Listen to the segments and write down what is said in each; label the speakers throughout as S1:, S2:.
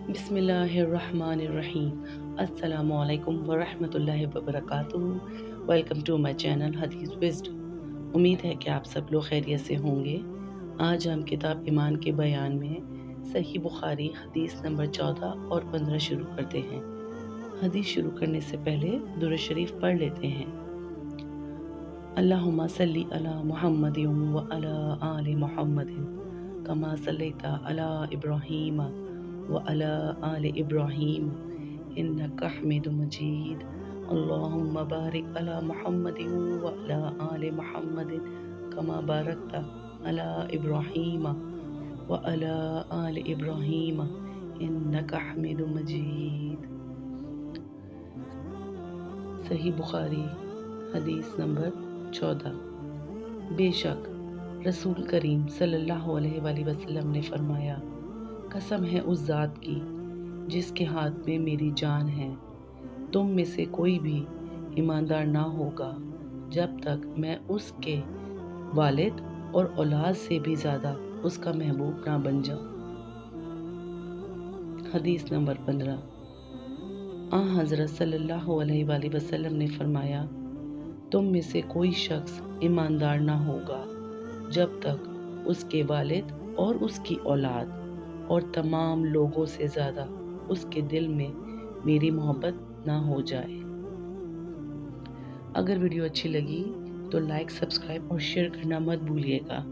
S1: بسم اللہ الرحمن الرحیم۔ السلام علیکم ورحمۃ اللہ وبرکاتہ۔ ویلکم ٹو مائی چینل حدیث وزڈم۔ امید ہے کہ آپ سب لوگ خیریت سے ہوں گے۔ آج ہم کتاب ایمان کے بیان میں صحیح بخاری حدیث نمبر 14 اور 15 شروع کرتے ہیں۔ حدیث شروع کرنے سے پہلے درود شریف پڑھ لیتے ہیں۔ اللہم صلی علی محمد و علی آل محمد کما صلیت علی ابراہیم وعلى آل إبراهيم إنك حميد مجيد اللهم بارك على محمد وعلى آل محمد كما باركت على إبراهيم وعلى آل إبراهيم إنك حميد مجيد۔ صحیح بخاری حدیث نمبر 14۔ بے شک رسول کریم صلی اللہ علیہ وآلہ وسلم نے فرمایا، قسم ہے اس ذات کی جس کے ہاتھ میں میری جان ہے، تم میں سے کوئی بھی ایماندار نہ ہوگا جب تک میں اس کے والد اور اولاد سے بھی زیادہ اس کا محبوب نہ بن جاؤں۔ حدیث نمبر 15۔ حضرت صلی اللہ علیہ وآلہ وسلم نے فرمایا، تم میں سے کوئی شخص ایماندار نہ ہوگا جب تک اس کے والد اور اس کی اولاد اور تمام لوگوں سے زیادہ اس کے دل میں میری محبت نہ ہو جائے۔ اگر ویڈیو اچھی لگی تو لائک، سبسکرائب اور شیئر کرنا مت بھولیے گا۔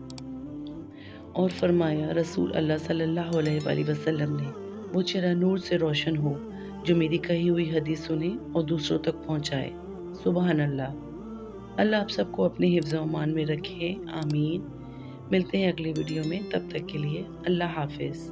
S1: اور فرمایا، رسول اللہ صلی اللہ علیہ وآلہ وسلم نے، وہ چہرہ نور سے روشن ہو جو میری کہی ہوئی حدیث سنے اور دوسروں تک پہنچائے۔ سبحان اللہ۔ اللہ آپ سب کو اپنے حفظ و امان میں رکھے، آمین۔ ملتے ہیں اگلی ویڈیو میں، تب تک کے لیے اللہ حافظ۔